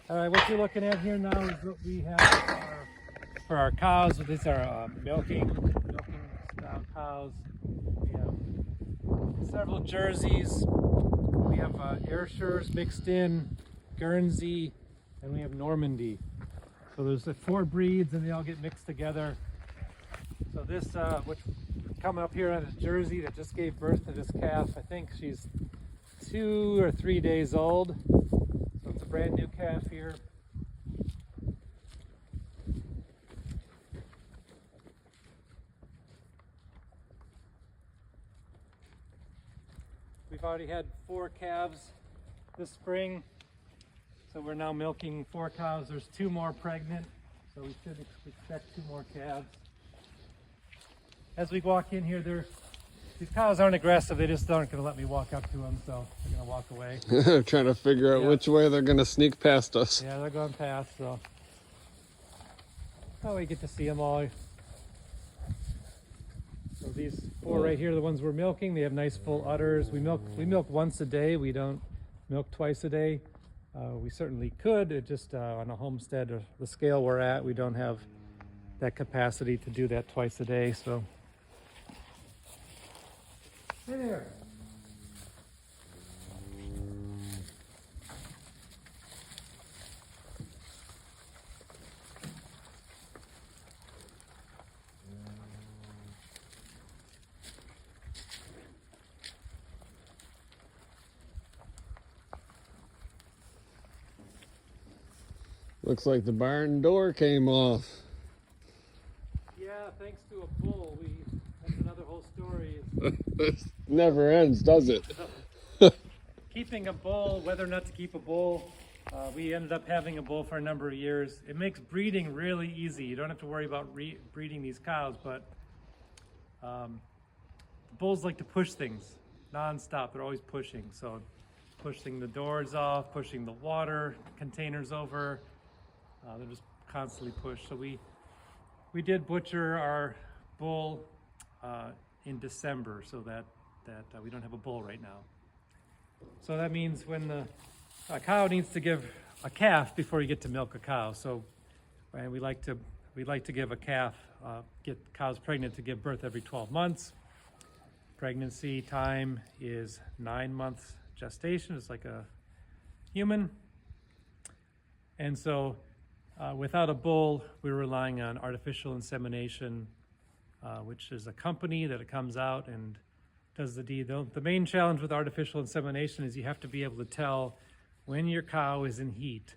All right, what you're looking at here now is what we have for our cows. These are milking style cows. We have several jerseys. We have Ayrshires mixed in, Guernsey, and we have Normandy. So there's 4 breeds, and they all get mixed together. So this, which coming up here on a Jersey that just gave birth to this calf. I think she's 2 or 3 days old. So it's a brand new calf here. We've already had 4 calves this spring. So we're now milking 4 cows. There's 2 more pregnant. So we should expect 2 more calves. As we walk in here, these cows aren't aggressive. They just aren't going to let me walk up to them, so they're going to walk away. Trying to figure out which way they're going to sneak past us. Yeah, they're going past, so. Oh, we get to see them all. So these 4 right here are the ones we're milking. They have nice full udders. We milk once a day. We don't milk twice a day. We certainly could. It just on a homestead or the scale we're at, we don't have that capacity to do that twice a day. So. Hey there. Looks like the barn door came off. Yeah, thanks to a bull. That's another whole story. This never ends, does it? Keeping a bull, whether or not to keep a bull, we ended up having a bull for a number of years. It makes breeding really easy. You don't have to worry about breeding these cows, but the bulls like to push things non-stop. They're always pushing. So pushing the doors off, pushing the water containers over. They're just constantly pushed. So we did butcher our bull in December, so that we don't have a bull right now. So that means when a cow needs to give a calf before you get to milk a cow. So and we like to give a calf, get cows pregnant to give birth every 12 months. Pregnancy time is 9 months gestation. It's like a human. And so without a bull, we're relying on artificial insemination, which is a company that it comes out and does the deed. The main challenge with artificial insemination is you have to be able to tell when your cow is in heat.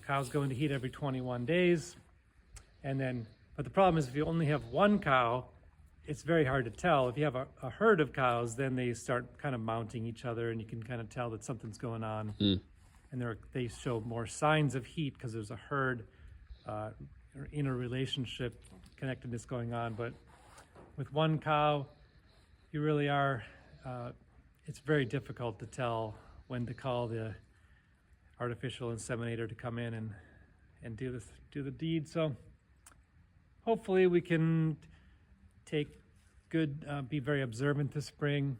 Cows go into heat every 21 days. But the problem is if you only have 1 cow, it's very hard to tell. If you have a herd of cows, then they start kind of mounting each other and you can kind of tell that something's going on. And they show more signs of heat because there's a herd interrelationship connectedness going on. But with 1 cow, you really are, it's very difficult to tell when to call the artificial inseminator to come in and do the deed. So hopefully we can be very observant this spring.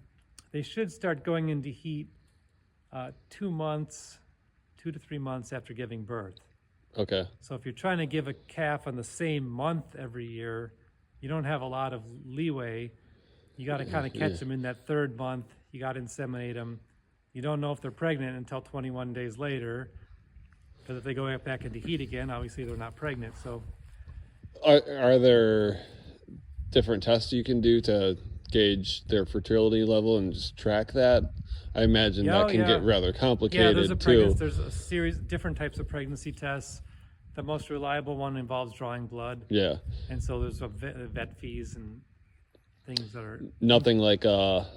They should start going into heat 2 to 3 months after giving birth. Okay. So if you're trying to give a calf on the same month every year, you don't have a lot of leeway. You got to kind of catch them in that 3rd month. You got to inseminate them. You don't know if they're pregnant until 21 days later, because if they go back into heat again, obviously they're not pregnant. So, are there different tests you can do to gauge their fertility level and just track that? I imagine that can get rather complicated There's a series of different types of pregnancy tests. The most reliable one involves drawing blood. Yeah. And so there's vet fees and things that are... Nothing like a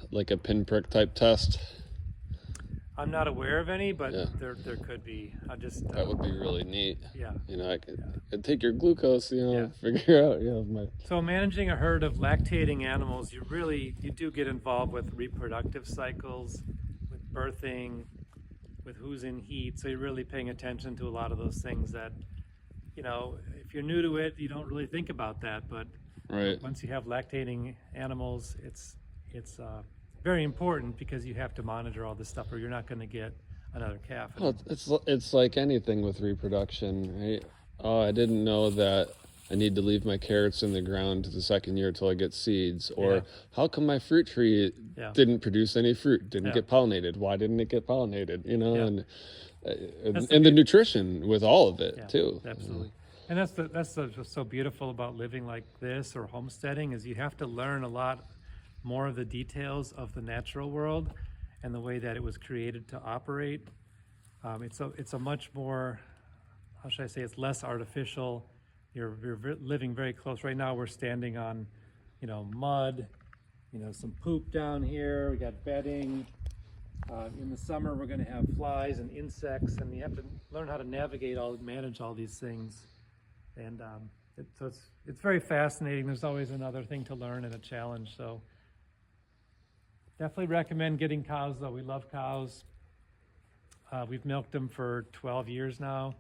pinprick type test? I'm not aware of any, but there could be. That would be really neat. Yeah. You know, I could take your glucose, figure out, So managing a herd of lactating animals, you do get involved with reproductive cycles, with birthing, with who's in heat. So you're really paying attention to a lot of those things that, if you're new to it, you don't really think about that. But once you have lactating animals, it's very important because you have to monitor all this stuff or you're not going to get another calf. Well, it's like anything with reproduction, right? Oh, I didn't know that I need to leave my carrots in the ground the second year until I get seeds. Or how come my fruit tree didn't produce any fruit, didn't get pollinated? Why didn't it get pollinated? You know, and the nutrition with all of it too. Absolutely. And that's what's so beautiful about living like this or homesteading is you have to learn a lot more of the details of the natural world and the way that it was created to operate. It's a much more, how should I say, it's less artificial. You're living very close. Right now we're standing on, mud, some poop down here. We got bedding. In the summer we're going to have flies and insects, and you have to learn how to manage all these things. And so it's very fascinating. There's always another thing to learn and a challenge. So definitely recommend getting cows, though. We love cows. We've milked them for 12 years now.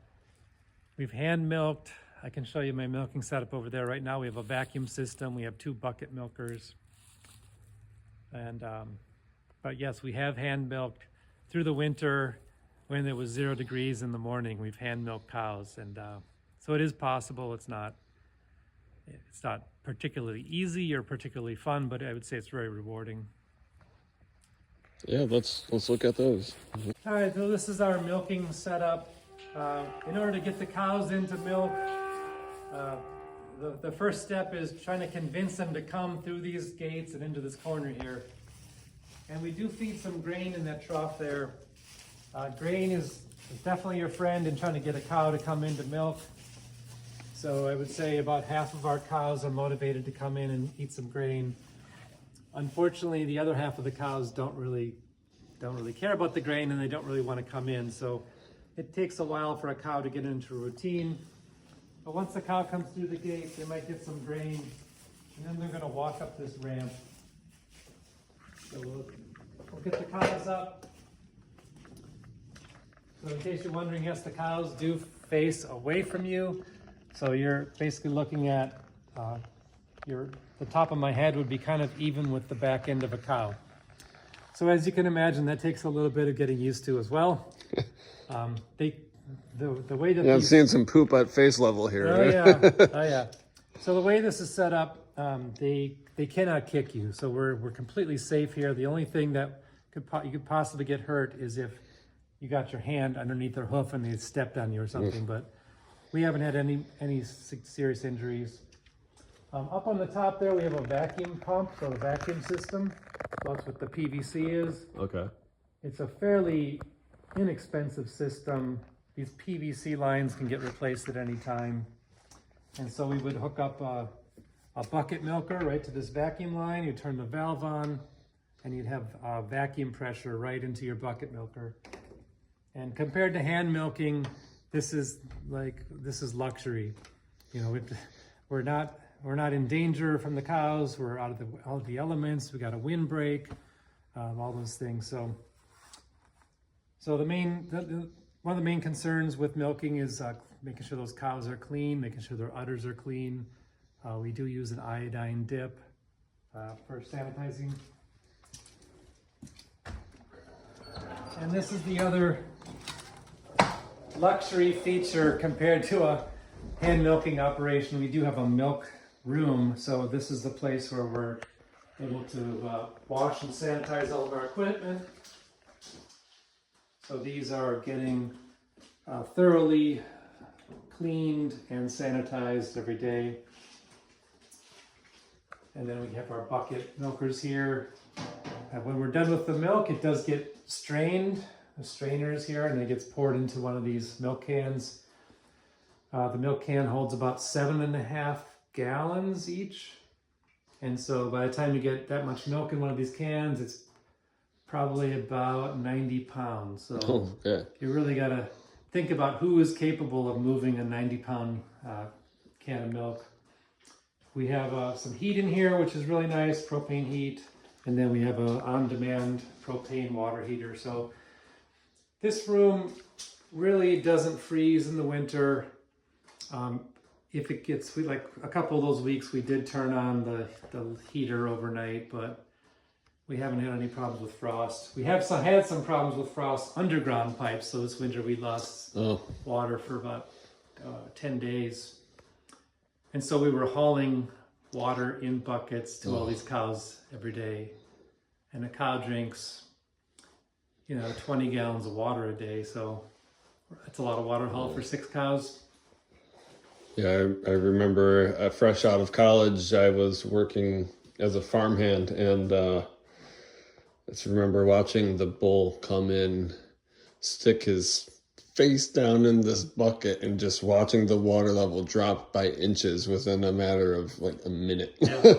We've hand milked. I can show you my milking setup over there. Right now we have a vacuum system. We have 2 bucket milkers. And but yes, we have hand milked through the winter when it was 0 degrees in the morning. We've hand milked cows, and so it is possible. It's not particularly easy or particularly fun, but I would say it's very rewarding. Yeah, let's look at those. All right, so this is our milking setup. In order to get the cows into milk, the first step is trying to convince them to come through these gates and into this corner here. And we do feed some grain in that trough there. Grain is definitely your friend in trying to get a cow to come into milk. So I would say about half of our cows are motivated to come in and eat some grain. Unfortunately, the other half of the cows don't really care about the grain, and they don't really want to come in. So it takes a while for a cow to get into a routine. But once the cow comes through the gate, they might get some grain, and then they're going to walk up this ramp. So we'll get the cows up. So in case you're wondering, yes, the cows do face away from you. So you're basically looking at the top of my head would be kind of even with the back end of a cow. So as you can imagine, that takes a little bit of getting used to as well. The way that I'm seeing some poop at face level here. Oh yeah. So the way this is set up, they cannot kick you. So we're completely safe here. The only thing that you could possibly get hurt is if you got your hand underneath their hoof and they stepped on you or something. But we haven't had any serious injuries. Up on the top there, we have a vacuum pump, so the vacuum system. That's what the PVC is. Okay. It's a fairly inexpensive system. These PVC lines can get replaced at any time. And so we would hook up a bucket milker right to this vacuum line. You turn the valve on, and you'd have vacuum pressure right into your bucket milker. And compared to hand milking, this is luxury. We're not in danger from the cows. We're out of the elements. We got a windbreak, all those things. So one of the main concerns with milking is making sure those cows are clean, making sure their udders are clean. We do use an iodine dip for sanitizing. And this is the other luxury feature compared to a hand milking operation. We do have a milk room, so this is the place where we're able to wash and sanitize all of our equipment. So these are getting thoroughly cleaned and sanitized every day. And then we have our bucket milkers here. And when we're done with the milk, it does get strained. The strainer is here, and it gets poured into one of these milk cans. The milk can holds about 7.5 gallons each. And so by the time you get that much milk in one of these cans, it's probably about 90 pounds. So you really got to think about who is capable of moving a 90-pound can of milk. We have some heat in here, which is really nice, propane heat. And then we have an on-demand propane water heater. So this room really doesn't freeze in the winter. If it gets, like a couple of those weeks, we did turn on the heater overnight, but we haven't had any problems with frost. We have had some problems with frost underground pipes. So this winter we lost water for about 10 days. And so we were hauling water in buckets to all these cows every day. And a cow drinks, 20 gallons of water a day. So that's a lot of water haul for 6 cows. Yeah, I remember fresh out of college, I was working as a farmhand, and I just remember watching the bull come in, stick his face down in this bucket, and just watching the water level drop by inches within a matter of like a minute. Yeah.